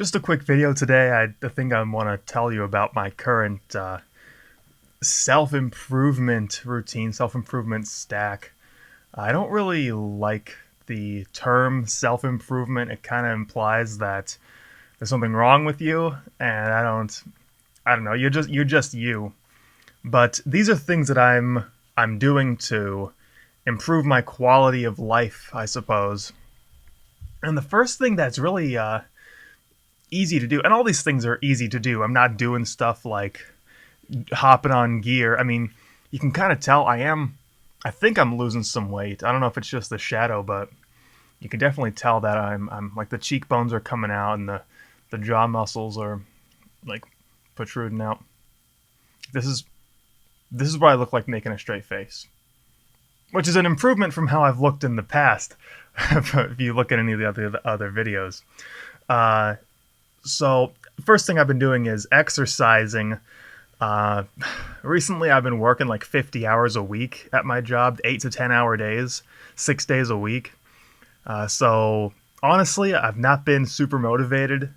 Just a quick video today. I think I want to tell you about my current self-improvement routine, self-improvement stack. I don't really like the term self-improvement. It kind of implies that there's something wrong with you, and I don't know. You're just you. But these are things that I'm doing to improve my quality of life, I suppose. And the first thing that's really easy to do, and all these things are easy to do. I'm not doing stuff like hopping on gear. I mean, you can kind of tell I think I'm losing some weight. I don't know if it's just the shadow, but you can definitely tell that I'm like the cheekbones are coming out and the jaw muscles are like protruding out. This is this is what I look like making a straight face, which is an improvement from how I've looked in the past. If you look at any of the other videos. Uh, so first thing I've been doing is exercising. Uh, Recently, I've been working like 50 hours a week at my job, 8 to 10 hour days, 6 days a week. So honestly, I've not been super motivated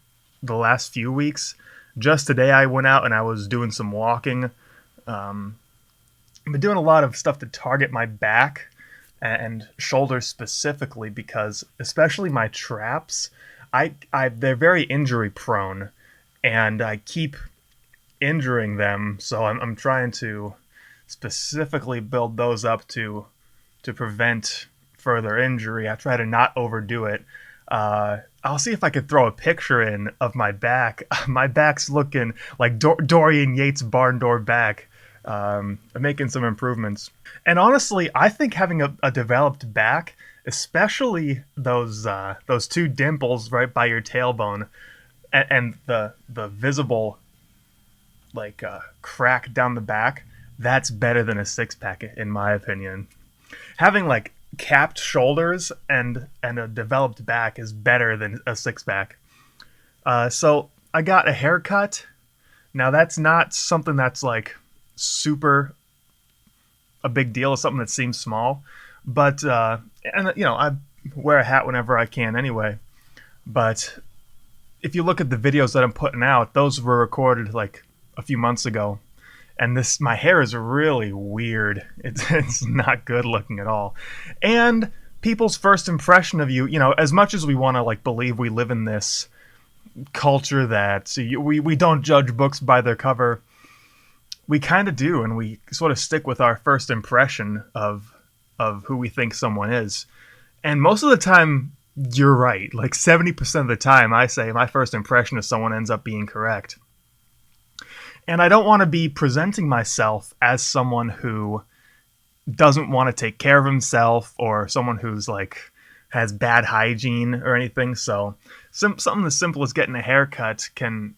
the last few weeks. Just today, I went out and I was doing some walking. I've been doing a lot of stuff to target my back and shoulders specifically because, especially my traps, they're very injury prone, and I keep injuring them. So I'm trying to specifically build those up to prevent further injury. I try to not overdo it. I'll see if I could throw a picture in of my back. My back's looking like Dorian Yates' barn door back. I'm making some improvements. And honestly, I think having a developed back, especially those two dimples right by your tailbone, and the visible crack down the back, that's better than a six pack in my opinion. Having like capped shoulders and a developed back is better than a six pack. So I got a haircut. Now that's not something that's like super a big deal. It's something that seems small, but and I wear a hat whenever I can anyway. But if you look at the videos that I'm putting out, those were recorded like a few months ago, and my hair is really weird. It's not good looking at all. And people's first impression of you, as much as we want to like believe we live in this culture that we don't judge books by their cover, we kind of do, and we sort of stick with our first impression of who we think someone is. And most of the time, you're right. Like 70% of the time, I say my first impression of someone ends up being correct. And I don't want to be presenting myself as someone who doesn't want to take care of himself or someone who's like has bad hygiene or anything. So something as simple as getting a haircut can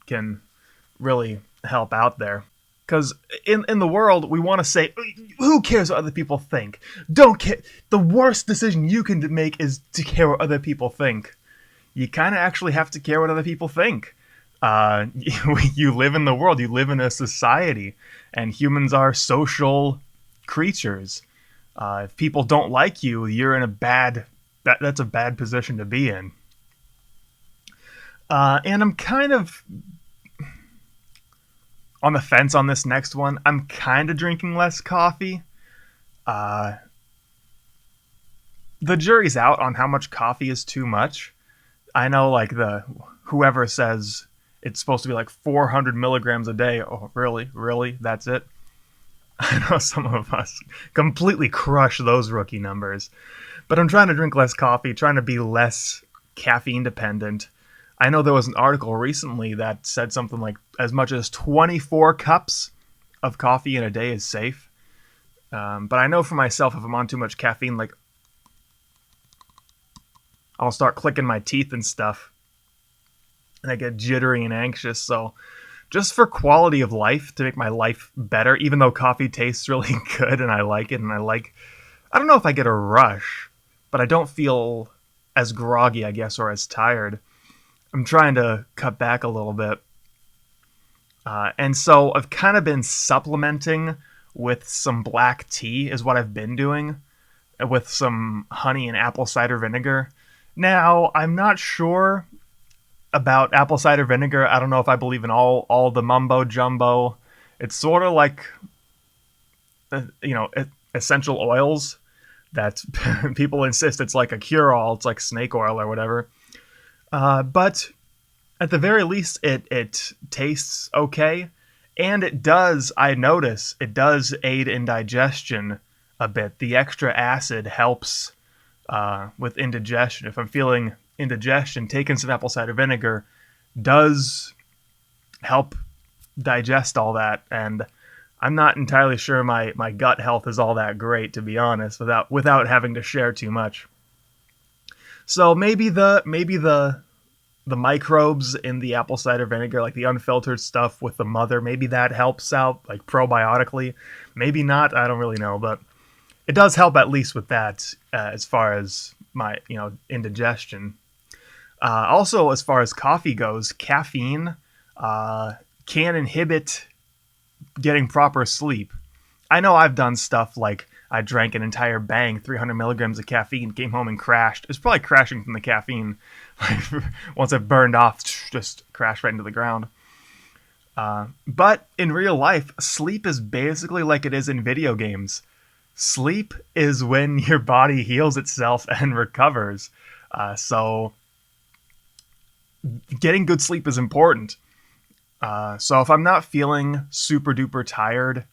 really help out there. Because in the world, we want to say, who cares what other people think? Don't care. The worst decision you can make is to care what other people think. You kind of actually have to care what other people think. You live in the world. You live in a society. And humans are social creatures. If people don't like you, you're in that's a bad position to be in. And I'm kind of on the fence on this next one. I'm kind of drinking less coffee. The jury's out on how much coffee is too much. I know, like whoever says it's supposed to be like 400 milligrams a day. Oh, really? That's it? I know some of us completely crush those rookie numbers. But I'm trying to drink less coffee, trying to be less caffeine dependent. I know there was an article recently that said something like as much as 24 cups of coffee in a day is safe. But I know for myself, if I'm on too much caffeine, like I'll start clicking my teeth and stuff, and I get jittery and anxious. So just for quality of life, to make my life better, even though coffee tastes really good and I like it, and I don't know if I get a rush, but I don't feel as groggy, I guess, or as tired. I'm trying to cut back a little bit. And so I've kind of been supplementing with some black tea is what I've been doing, with some honey and apple cider vinegar. Now, I'm not sure about apple cider vinegar. I don't know if I believe in all the mumbo jumbo. It's sort of like essential oils that people insist it's like a cure-all. It's like snake oil or whatever. But at the very least, it tastes okay, and it does. I notice it does aid in digestion a bit. The extra acid helps with indigestion. If I'm feeling indigestion, taking some apple cider vinegar does help digest all that. And I'm not entirely sure my gut health is all that great, to be honest, without having to share too much. So maybe the microbes in the apple cider vinegar, like the unfiltered stuff with the mother, maybe that helps out, like probiotically. Maybe not, I don't really know, but it does help at least with that as far as my indigestion. Also, as far as coffee goes, caffeine can inhibit getting proper sleep. I know I've done stuff like I drank an entire bang, 300 milligrams of caffeine, came home and crashed. It's probably crashing from the caffeine. Once it burned off, just crashed right into the ground. But in real life, sleep is basically like it is in video games. Sleep is when your body heals itself and recovers. So getting good sleep is important. So if I'm not feeling super duper tired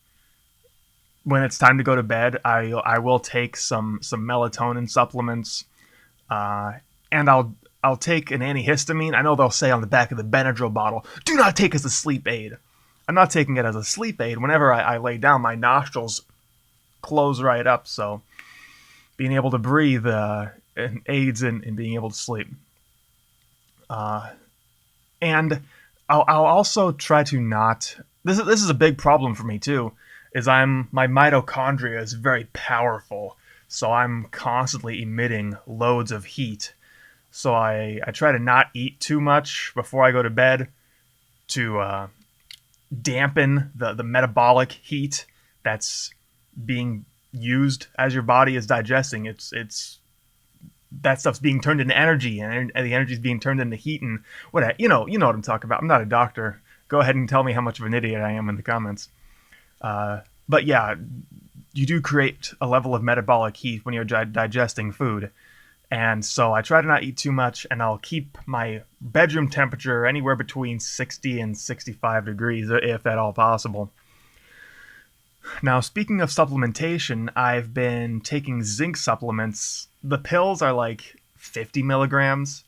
when it's time to go to bed, I will take some melatonin supplements, and I'll take an antihistamine. I know they'll say on the back of the Benadryl bottle, "Do not take as a sleep aid." I'm not taking it as a sleep aid. Whenever I lay down, my nostrils close right up, so being able to breathe aids in being able to sleep. And I'll also try to not. This is a big problem for me too. My mitochondria is very powerful, so I'm constantly emitting loads of heat. So I try to not eat too much before I go to bed to dampen the metabolic heat that's being used as your body is digesting. It's that stuff's being turned into energy, and the energy is being turned into heat, and what you know what I'm talking about. I'm not a doctor. Go ahead and tell me how much of an idiot I am in the comments. But yeah, you do create a level of metabolic heat when you're digesting food. And so I try to not eat too much, and I'll keep my bedroom temperature anywhere between 60 and 65 degrees, if at all possible. Now, speaking of supplementation, I've been taking zinc supplements. The pills are like 50 milligrams,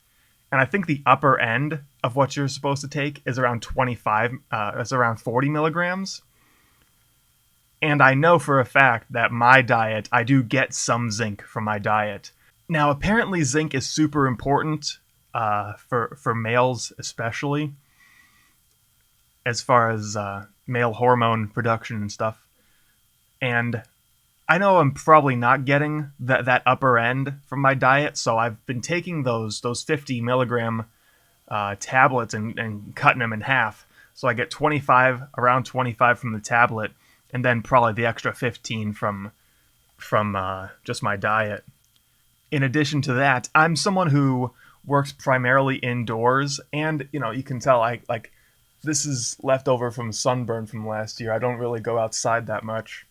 and I think the upper end of what you're supposed to take is around 40 milligrams. And I know for a fact that my diet, I do get some zinc from my diet. Now, apparently zinc is super important for males especially, as far as male hormone production and stuff. And I know I'm probably not getting that upper end from my diet, so I've been taking those 50 milligram tablets and cutting them in half. So I get around 25 from the tablet, and then probably the extra 15 from just my diet. In addition to that, I'm someone who works primarily indoors, and you can tell this is leftover from sunburn from last year. I don't really go outside that much.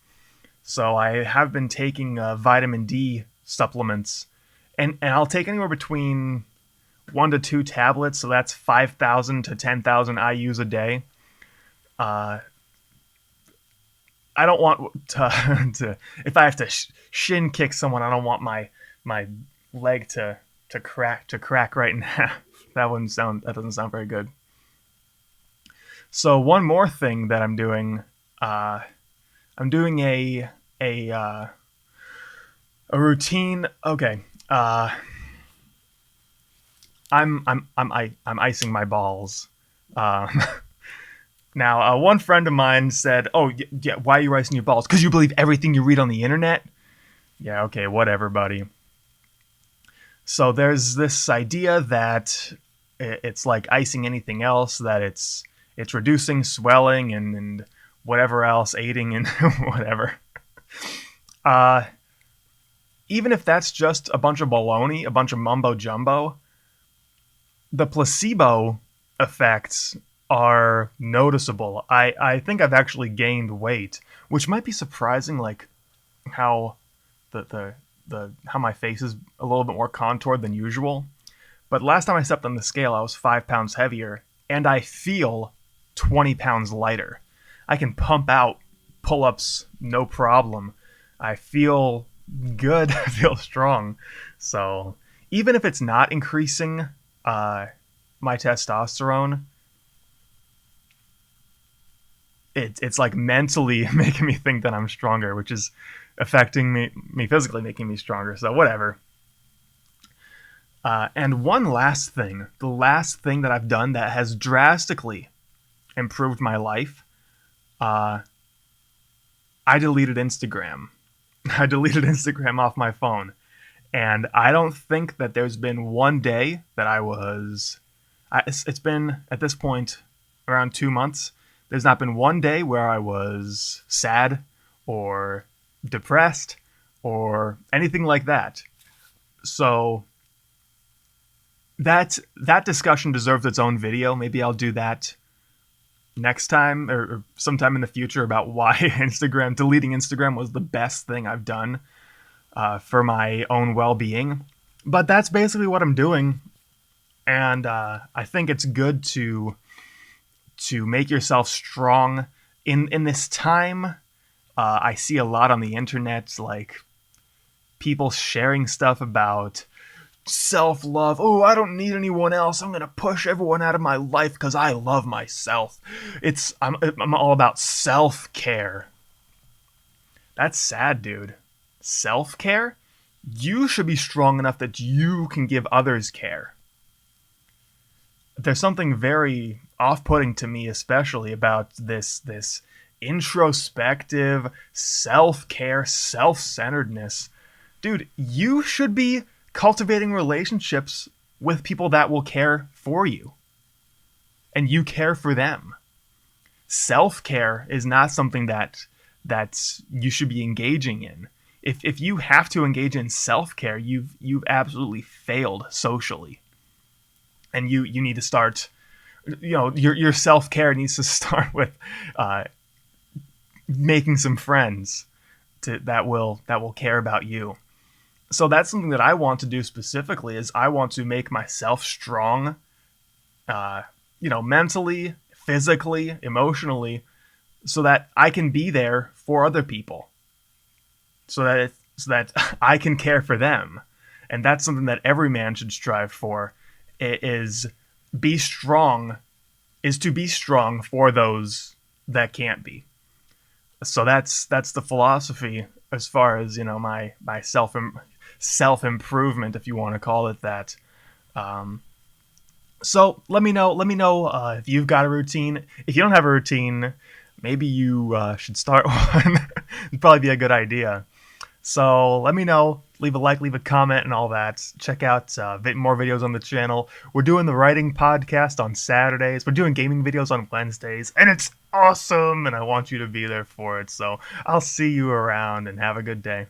So I have been taking vitamin D supplements, and I'll take anywhere between 1 to 2 tablets, so that's 5,000 to 10,000 IUs a day. I don't want to if I have to shin kick someone, I don't want my leg to crack right in half. That doesn't sound very good. So one more thing that I'm doing, I'm doing a routine. Okay, I'm icing my balls. Now, one friend of mine said, "Oh, yeah, why are you icing your balls? Because you believe everything you read on the internet?" Yeah, okay, whatever, buddy. So there's this idea that it's like icing anything else, that it's reducing swelling and whatever else, aiding and whatever. Even if that's just a bunch of baloney, a bunch of mumbo jumbo, the placebo effects are noticeable. I think I've actually gained weight, which might be surprising, like how the how my face is a little bit more contoured than usual. But last time I stepped on the scale, I was 5 pounds heavier, and I feel 20 pounds lighter. I can pump out pull-ups no problem. I feel good. I feel strong. So even if it's not increasing my testosterone, it's like mentally making me think that I'm stronger, which is affecting me physically, making me stronger. So whatever. And one last thing, the last thing that I've done that has drastically improved my life, uh, I deleted Instagram. I deleted Instagram off my phone. And I don't think that there's been one day that it's been, at this point, around 2 months. There's not been one day where I was sad or depressed or anything like that. So that discussion deserves its own video. Maybe I'll do that next time or sometime in the future about why deleting Instagram was the best thing I've done for my own well-being. But that's basically what I'm doing, and I think it's good to make yourself strong in this time. I see a lot on the internet, like people sharing stuff about self-love. Oh, I don't need anyone else. I'm gonna push everyone out of my life because I love myself. I'm all about self-care. That's sad, dude. Self-care? You should be strong enough that you can give others care. There's something very off-putting to me, especially about this introspective self-care, self-centeredness. Dude, you should be cultivating relationships with people that will care for you, and you care for them. Self-care is not something that you should be engaging in. If you have to engage in self-care, you've absolutely failed socially, and you need to start. Your self-care needs to start with making some friends that will care about you. So that's something that I want to do specifically. Is I want to make myself strong, mentally, physically, emotionally, so that I can be there for other people, so that I can care for them. And that's something that every man should strive for. Is to be strong for those that can't be. So that's the philosophy as far as my self improvement, if you want to call it that. So let me know if you've got a routine. If you don't have a routine, maybe you should start one. It'd probably be a good idea. So let me know. Leave a like, leave a comment, and all that. Check out more videos on the channel. We're doing the writing podcast on Saturdays. We're doing gaming videos on Wednesdays, and it's awesome, and I want you to be there for it. So I'll see you around, and have a good day.